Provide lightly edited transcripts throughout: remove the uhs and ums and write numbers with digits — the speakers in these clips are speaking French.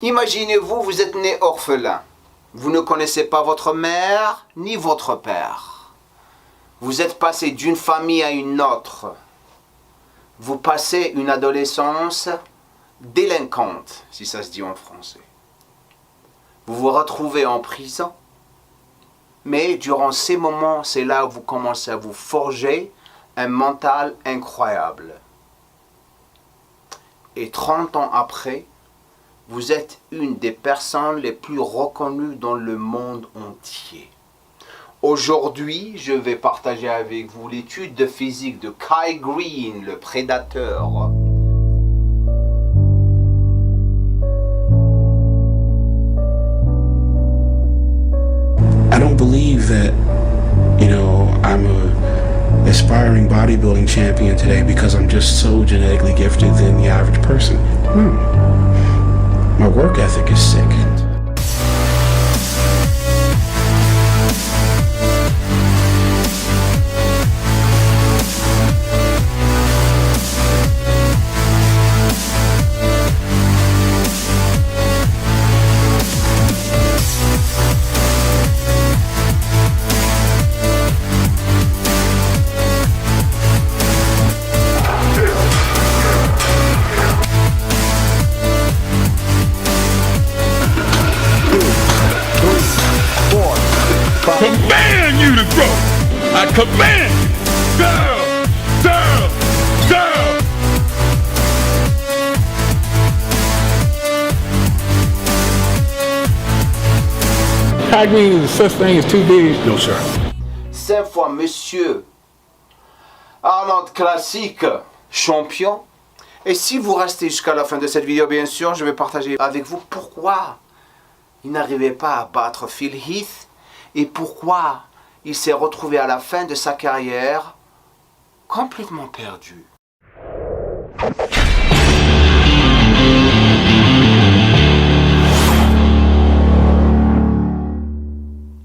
Imaginez-vous, vous êtes né orphelin. Vous ne connaissez pas votre mère ni votre père. Vous êtes passé d'une famille à une autre. Vous passez une adolescence délinquante, si ça se dit en français. Vous vous retrouvez en prison. Mais durant ces moments, c'est là où vous commencez à vous forger un mental incroyable. Et 30 ans après, vous êtes une des personnes les plus reconnues dans le monde entier. Aujourd'hui, je vais partager avec vous l'étude de physique de Kai Greene, le prédateur. I don't believe that, I'm a aspiring bodybuilding champion today because I'm just so genetically gifted than the average person. My work ethic is sick. Command you to grow. I command you. Down, down, down. Kai Greene is such thing as too big. No, sir. 5 fois Monsieur Arnold Classic champion. Et si vous restez jusqu'à la fin de cette vidéo, bien sûr, je vais partager avec vous pourquoi il n'arrivait pas à battre Phil Heath et pourquoi il s'est retrouvé à la fin de sa carrière complètement perdu.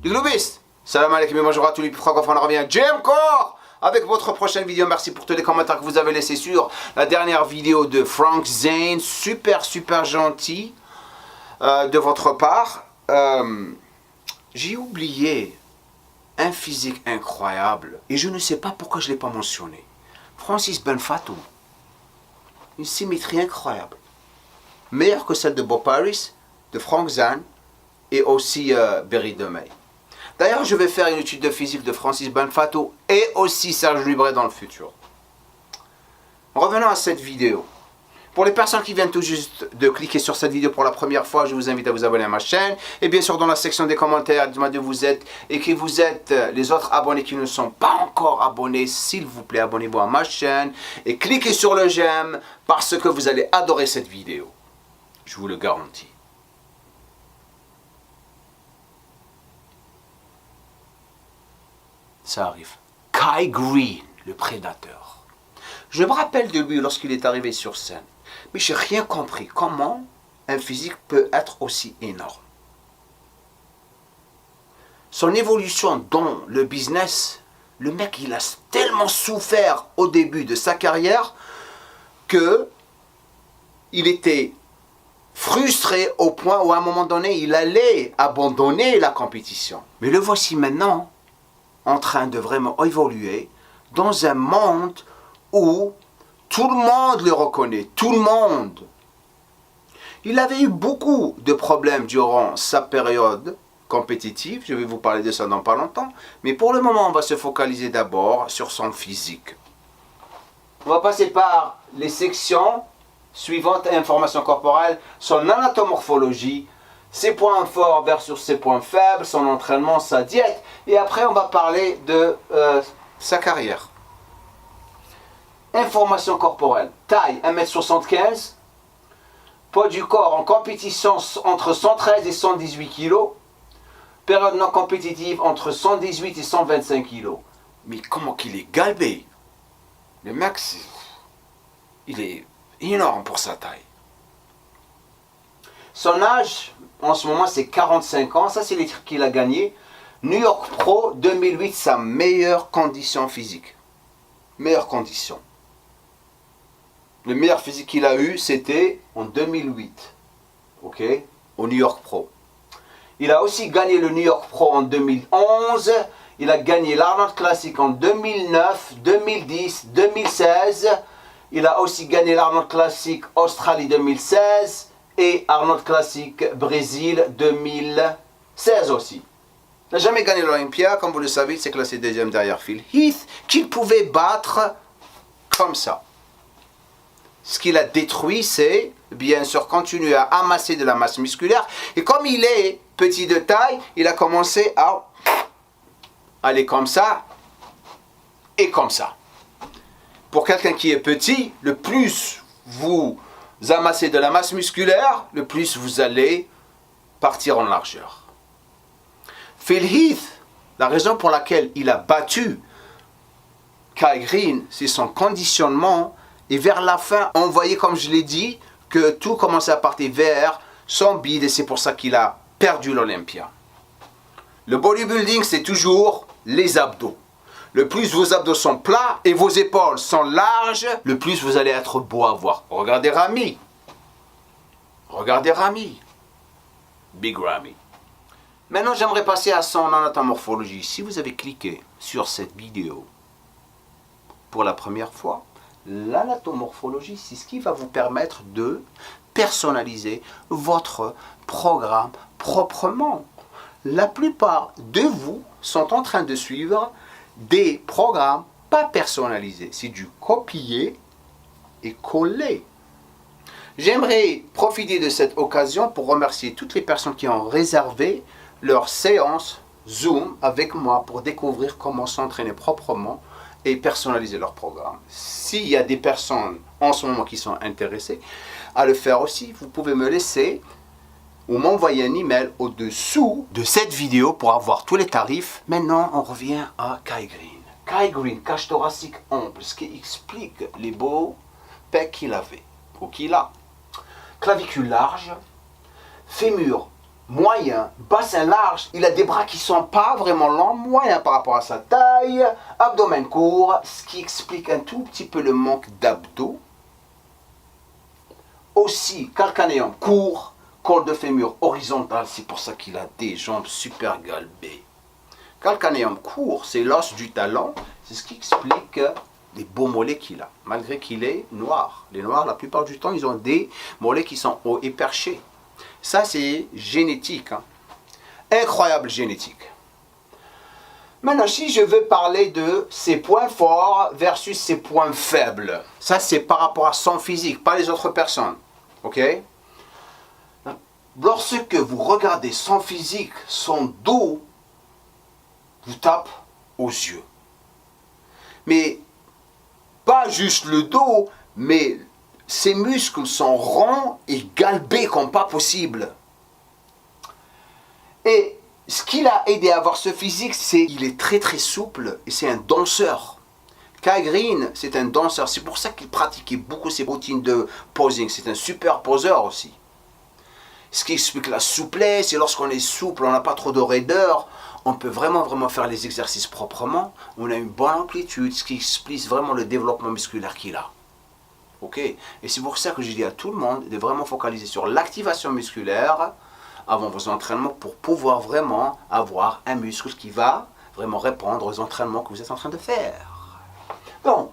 Les globistes, salam alaikum et bonjour à tous les francophones, on revient Jim Core avec votre prochaine vidéo. Merci pour tous les commentaires que vous avez laissés sur la dernière vidéo de Frank Zane. Super gentil de votre part. J'ai oublié un physique incroyable et je ne sais pas pourquoi je ne l'ai pas mentionné. Francis Benfatou, une symétrie incroyable, meilleure que celle de Bob Harris, de Frank Zane et aussi Berry DeMay. D'ailleurs, je vais faire une étude de physique de Francis Benfatou et aussi Serge Lubret dans le futur. Revenons à cette vidéo. Pour les personnes qui viennent tout juste de cliquer sur cette vidéo pour la première fois, je vous invite à vous abonner à ma chaîne. Et bien sûr, dans la section des commentaires, dites-moi d'où vous êtes et qui vous êtes les autres abonnés qui ne sont pas encore abonnés. S'il vous plaît, abonnez-vous à ma chaîne et cliquez sur le j'aime parce que vous allez adorer cette vidéo. Je vous le garantis. Ça arrive. Kai Greene, le prédateur. Je me rappelle de lui lorsqu'il est arrivé sur scène. Mais j'ai rien compris. Comment un physique peut être aussi énorme? Son évolution dans le business, le mec il a tellement souffert au début de sa carrière que il était frustré au point où à un moment donné il allait abandonner la compétition. Mais le voici maintenant en train de vraiment évoluer dans un monde où tout le monde le reconnaît, tout le monde. Il avait eu beaucoup de problèmes durant sa période compétitive, je vais vous parler de ça dans pas longtemps, mais pour le moment on va se focaliser d'abord sur son physique. On va passer par les sections suivantes, information corporelle, son anatomorphologie, ses points forts versus ses points faibles, son entraînement, sa diète, et après on va parler de sa carrière. Information corporelle, taille 1m75, poids du corps en compétition entre 113 et 118 kg, période non compétitive entre 118 et 125 kg. Mais comment qu'il est galbé? Le mec, il est énorme pour sa taille. Son âge, en ce moment, c'est 45 ans. Ça, c'est les titres qu'il a gagnés. New York Pro 2008, sa meilleure condition physique. Meilleure condition. Le meilleur physique qu'il a eu, c'était en 2008. ok, au New York Pro. Il a aussi gagné le New York Pro en 2011. Il a gagné l'Arnold Classic en 2009, 2010, 2016. Il a aussi gagné l'Arnold Classic Australie 2016 et Arnold Classic Brésil 2016 aussi. Il n'a jamais gagné l'Olympia, comme vous le savez, il s'est classé deuxième derrière Phil Heath, qu'il pouvait battre comme ça. Ce qu'il a détruit, c'est, bien sûr, continuer à amasser de la masse musculaire. Et comme il est petit de taille, il a commencé à aller comme ça et comme ça. Pour quelqu'un qui est petit, le plus vous amassez de la masse musculaire, le plus vous allez partir en largeur. Phil Heath, la raison pour laquelle il a battu Kai Greene, c'est son conditionnement. Et vers la fin, on voyait, comme je l'ai dit, que tout commençait à partir vers son bide et c'est pour ça qu'il a perdu l'Olympia. Le bodybuilding, c'est toujours les abdos. Le plus vos abdos sont plats et vos épaules sont larges, le plus vous allez être beau à voir. Regardez Ramy. Regardez Ramy. Big Ramy. Maintenant, j'aimerais passer à son anatomorphologie. Si vous avez cliqué sur cette vidéo pour la première fois, l'anatomorphologie, c'est ce qui va vous permettre de personnaliser votre programme proprement. La plupart de vous sont en train de suivre des programmes pas personnalisés. C'est du copier et coller. J'aimerais profiter de cette occasion pour remercier toutes les personnes qui ont réservé leur séance Zoom avec moi pour découvrir comment s'entraîner proprement et personnaliser leur programme. S'il y a des personnes en ce moment qui sont intéressées à le faire aussi, vous pouvez me laisser ou m'envoyer un email au-dessous de cette vidéo pour avoir tous les tarifs. Maintenant, on revient à Kai Greene. Kai Greene, cage thoracique ample, ce qui explique les beaux pecs qu'il avait ou qu'il a. Clavicule large, fémur moyen, bassin large, il a des bras qui sont pas vraiment longs, moyens par rapport à sa taille, abdomen court, ce qui explique un tout petit peu le manque d'abdos. Aussi, calcanéum court, col de fémur horizontal, c'est pour ça qu'il a des jambes super galbées. Calcanéum court, c'est l'os du talon, c'est ce qui explique les beaux mollets qu'il a, malgré qu'il est noir. Les noirs, la plupart du temps, ils ont des mollets qui sont hauts et perchés. Ça, c'est génétique. Hein. Incroyable génétique. Maintenant, si je veux parler de ses points forts versus ses points faibles, ça, c'est par rapport à son physique, pas les autres personnes. OK? Lorsque vous regardez son physique, son dos vous tape aux yeux. Mais pas juste le dos, mais ses muscles sont ronds et galbés comme pas possible. Et ce qui l'a aidé à avoir ce physique, c'est qu'il est très très souple et c'est un danseur. Kai Greene, c'est un danseur. C'est pour ça qu'il pratiquait beaucoup ses routines de posing. C'est un super poseur aussi. Ce qui explique la souplesse. Et lorsqu'on est souple, on n'a pas trop de raideur. On peut vraiment faire les exercices proprement. On a une bonne amplitude, ce qui explique vraiment le développement musculaire qu'il a. Ok? Et c'est pour ça que je dis à tout le monde de vraiment focaliser sur l'activation musculaire avant vos entraînements pour pouvoir vraiment avoir un muscle qui va vraiment répondre aux entraînements que vous êtes en train de faire. Donc,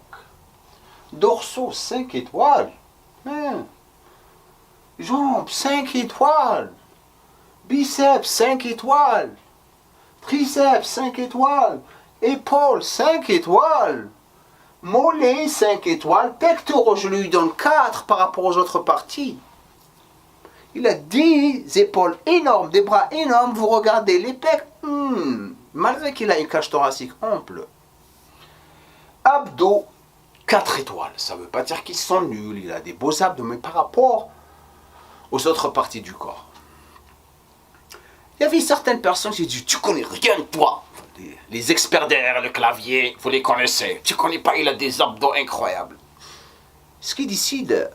dorsaux 5 étoiles, jambes 5 étoiles, biceps 5 étoiles, triceps 5 étoiles, épaules 5 étoiles, mollets 5 étoiles, pectoraux, je lui donne 4 par rapport aux autres parties. Il a des épaules énormes, des bras énormes, vous regardez les pecs, malgré qu'il a une cage thoracique ample. Abdos 4 étoiles, ça ne veut pas dire qu'ils sont nuls, il a des beaux abdos, mais par rapport aux autres parties du corps. Il y avait certaines personnes qui disent, tu connais rien de toi. Les experts derrière le clavier, vous les connaissez. Tu connais pas, il a des abdos incroyables. Ce qui décide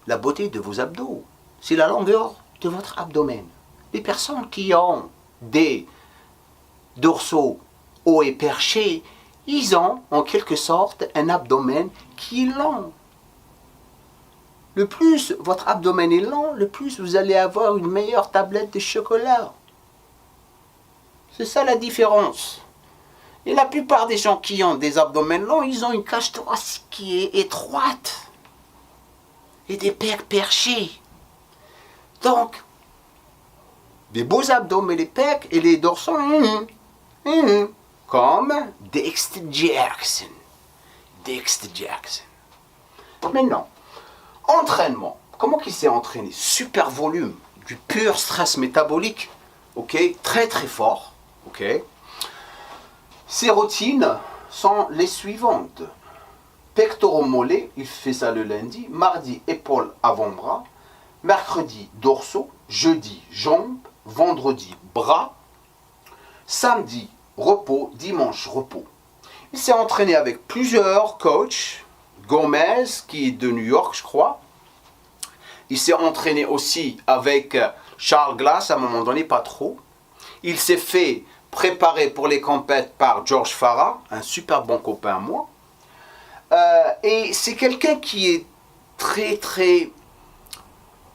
la beauté de vos abdos, c'est la longueur de votre abdomen. Les personnes qui ont des dorsaux hauts et perchés, ils ont en quelque sorte un abdomen qui est long. le plus votre abdomen est long, le plus vous allez avoir une meilleure tablette de chocolat. C'est ça la différence. Et la plupart des gens qui ont des abdomens longs, ils ont une cage thoracique qui est étroite. Et des pecs perchés. Donc, des beaux abdos, mais les pecs et les dorsaux, comme Dexter Jackson. Dexter Jackson. Maintenant, entraînement. Comment qu'il s'est entraîné? Super volume, du pur stress métabolique, ok, très très fort, ok. Ses routines sont les suivantes. Pectoraux mollets, il fait ça le lundi. Mardi, épaules avant-bras. Mercredi, dorsaux. Jeudi, jambes. Vendredi, bras. Samedi, repos. Dimanche, repos. Il s'est entraîné avec plusieurs coachs. Gomez, qui est de New York, je crois. Il s'est entraîné aussi avec Charles Glass, à un moment donné, pas trop. Il s'est fait préparé pour les compètes par George Farah, un super bon copain à moi. Et c'est quelqu'un qui est très très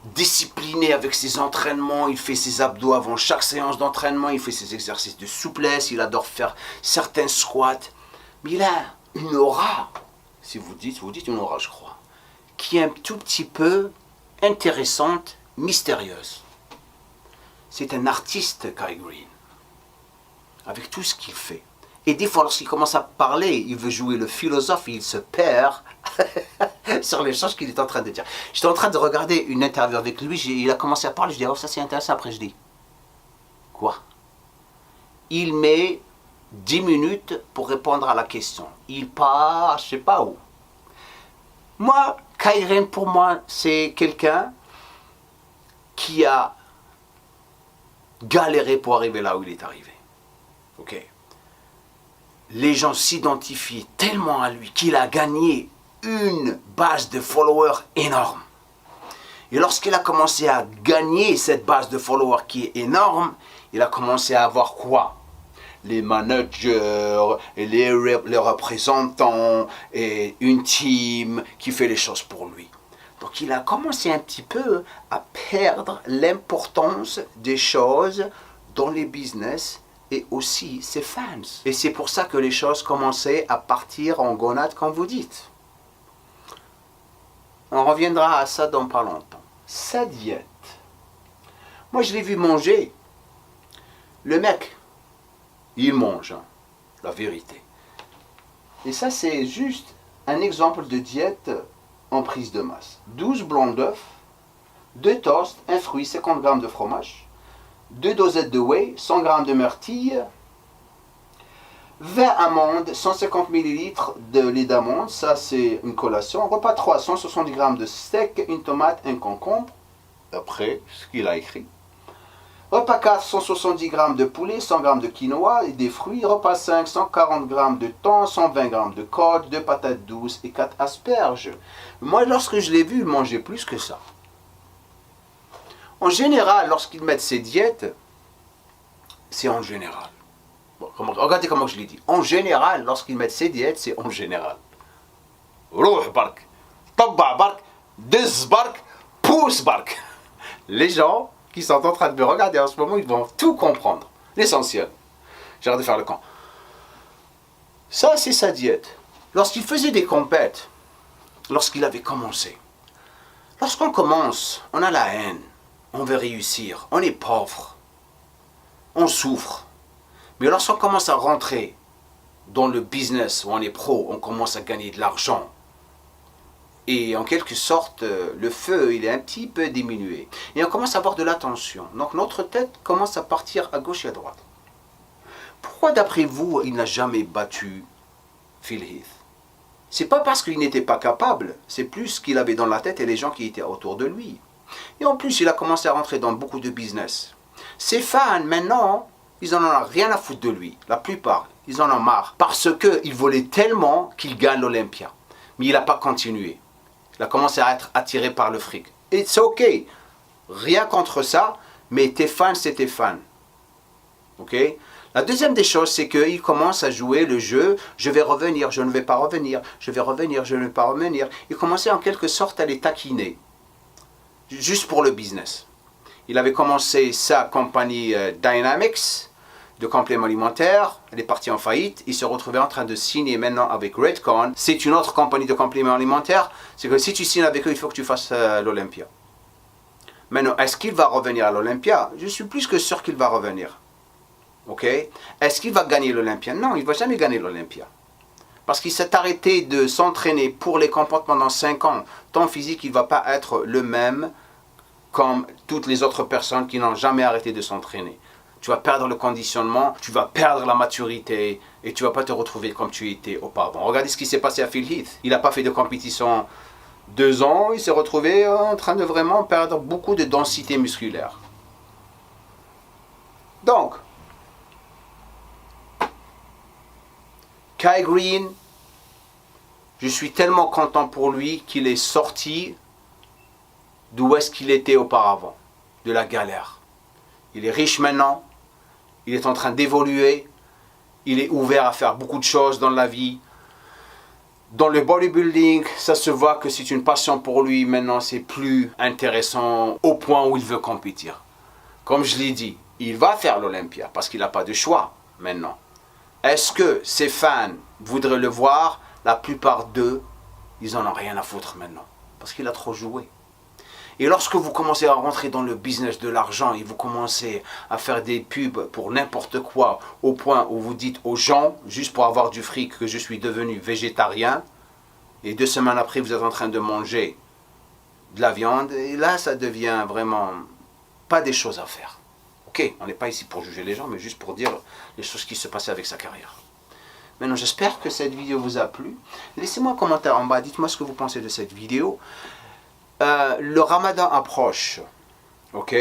discipliné avec ses entraînements. Il fait ses abdos avant chaque séance d'entraînement. Il fait ses exercices de souplesse. Il adore faire certains squats. Mais il a une aura, si vous dites une aura, je crois, qui est un tout petit peu intéressante, mystérieuse. C'est un artiste, Kai Greene, avec tout ce qu'il fait. Et des fois, lorsqu'il commence à parler, il veut jouer le philosophe, il se perd sur les choses qu'il est en train de dire. J'étais en train de regarder une interview avec lui, il a commencé à parler, je dis, oh ça c'est intéressant, après je dis, quoi? Il met 10 minutes pour répondre à la question. Il part, je sais pas où. Moi, Kai Greene, pour moi, c'est quelqu'un qui a galéré pour arriver là où il est arrivé. Ok. Les gens s'identifient tellement à lui qu'il a gagné une base de followers énorme. Et lorsqu'il a commencé à gagner cette base de followers qui est énorme, il a commencé à avoir quoi? Les managers, et les représentants, et une team qui fait les choses pour lui. Donc il a commencé un petit peu à perdre l'importance des choses dans les business et aussi ses fans. Et c'est pour ça que les choses commençaient à partir en gonade, comme vous dites. On reviendra à ça dans pas longtemps. Sa diète. Moi, je l'ai vu manger. Le mec, il mange, hein, la vérité. Et ça, c'est juste un exemple de diète en prise de masse. 12 blancs d'œufs, 2 toasts, 1 fruit, 50 g de fromage, 2 dosettes de whey, 100 g de myrtille, 20 amandes, 150 ml de lait d'amande, ça c'est une collation. Repas 3, 170 g de steak, une tomate, un concombre, d'après ce qu'il a écrit. Repas 4, 170 g de poulet, 100 g de quinoa et des fruits. Repas 5, 140 g de thon, 120 g de code, 2 patates douces et 4 asperges. Moi, lorsque je l'ai vu, il mangeait plus que ça. En général, lorsqu'ils mettent ces diètes, c'est en général. Bon, regardez comment je l'ai dit. En général, lorsqu'ils mettent ces diètes, c'est en général. Rouh bark, tabba bark, dez bark, pousse bark. Les gens qui sont en train de me regarder en ce moment, ils vont tout comprendre. L'essentiel. J'arrête de faire le camp. Ça, c'est sa diète. Lorsqu'il faisait des compètes, lorsqu'il avait commencé, lorsqu'on commence, on a la haine. On veut réussir, on est pauvre, on souffre. Mais lorsqu'on commence à rentrer dans le business où on est pro, on commence à gagner de l'argent. Et en quelque sorte, le feu, il est un petit peu diminué. Et on commence à avoir de l'attention. Donc notre tête commence à partir à gauche et à droite. Pourquoi d'après vous, il n'a jamais battu Phil Heath? C'est pas parce qu'il n'était pas capable, c'est plus ce qu'il avait dans la tête et les gens qui étaient autour de lui. Et en plus, il a commencé à rentrer dans beaucoup de business. Ses fans, maintenant, ils en ont rien à foutre de lui. La plupart, ils en ont marre. Parce qu'il voulait tellement qu'il gagne l'Olympia. Mais il n'a pas continué. Il a commencé à être attiré par le fric. It's ok. Rien contre ça, mais tes fans, c'est tes fans. Ok? La deuxième des choses, c'est qu'il commence à jouer le jeu « je vais revenir, je ne vais pas revenir, je vais revenir, je ne vais pas revenir ». Il commençait en quelque sorte à les taquiner. juste pour le business. Il avait commencé sa compagnie Dynamics de compléments alimentaires. Elle est partie en faillite. Il se retrouvait en train de signer maintenant avec Redcon. C'est une autre compagnie de compléments alimentaires. C'est que si tu signes avec eux, il faut que tu fasses l'Olympia. Maintenant, est-ce qu'il va revenir à l'Olympia? Je suis plus que sûr qu'il va revenir. Ok? Est-ce qu'il va gagner l'Olympia? Non, il ne va jamais gagner l'Olympia. Parce qu'il s'est arrêté de s'entraîner pour les compètes pendant 5 ans. Ton physique, il ne va pas être le même comme toutes les autres personnes qui n'ont jamais arrêté de s'entraîner. Tu vas perdre le conditionnement, tu vas perdre la maturité et tu ne vas pas te retrouver comme tu étais auparavant. Regardez ce qui s'est passé à Phil Heath. Il n'a pas fait de compétition 2 ans, il s'est retrouvé en train de vraiment perdre beaucoup de densité musculaire. Donc, Kai Greene, je suis tellement content pour lui qu'il est sorti d'où est-ce qu'il était auparavant, de la galère. Il est riche maintenant, il est en train d'évoluer, il est ouvert à faire beaucoup de choses dans la vie. Dans le bodybuilding, ça se voit que c'est une passion pour lui. Maintenant, c'est plus intéressant au point où il veut compétir. Comme je l'ai dit, il va faire l'Olympia parce qu'il n'a pas de choix maintenant. Est-ce que ses fans voudraient le voir? La plupart d'eux, ils n'en ont rien à foutre maintenant parce qu'il a trop joué. Et lorsque vous commencez à rentrer dans le business de l'argent et vous commencez à faire des pubs pour n'importe quoi, au point où vous dites aux gens, juste pour avoir du fric, que je suis devenu végétarien, et 2 semaines après vous êtes en train de manger de la viande, et là ça devient vraiment pas des choses à faire. Ok, on n'est pas ici pour juger les gens, mais juste pour dire les choses qui se passaient avec sa carrière. Maintenant, j'espère que cette vidéo vous a plu. Laissez-moi un commentaire en bas, dites-moi ce que vous pensez de cette vidéo. Le Ramadan approche, ok?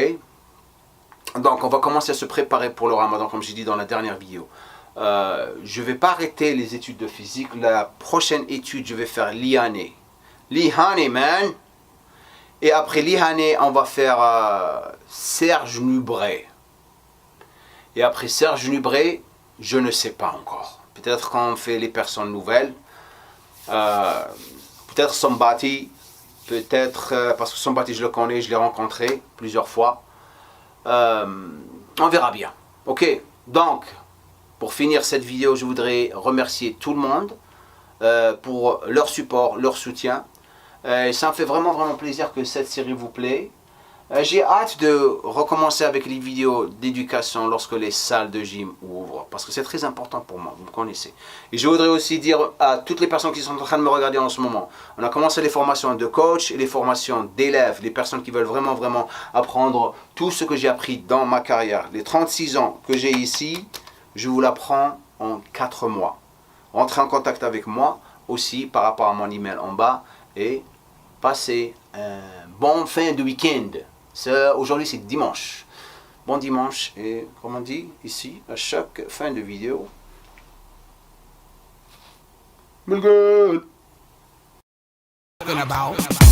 Donc on va commencer à se préparer pour le Ramadan, comme j'ai dit dans la dernière vidéo. Je ne vais pas arrêter les études de physique. La prochaine étude, je vais faire l'IHANE. L'IHANE, man! Et après l'IHANE, on va faire Serge Nubret. Et après Serge Nubret, je ne sais pas encore. Peut-être qu'on fait les personnes nouvelles. Peut-être Sombati. Peut-être, parce que Sombati je le connais, je l'ai rencontré plusieurs fois. On verra bien. Ok, donc, pour finir cette vidéo, je voudrais remercier tout le monde pour leur support, leur soutien. Ça me fait vraiment plaisir que cette série vous plaît. J'ai hâte de recommencer avec les vidéos d'éducation lorsque les salles de gym ouvrent, parce que c'est très important pour moi, vous me connaissez. Et je voudrais aussi dire à toutes les personnes qui sont en train de me regarder en ce moment, on a commencé les formations de coach et les formations d'élèves, les personnes qui veulent vraiment apprendre tout ce que j'ai appris dans ma carrière. Les 36 ans que j'ai ici, je vous l'apprends en 4 mois. Entrez en contact avec moi aussi par rapport à mon email en bas et passez un bon fin de week-end. Aujourd'hui c'est dimanche. Bon dimanche et comme on dit ici à chaque fin de vidéo. Talking about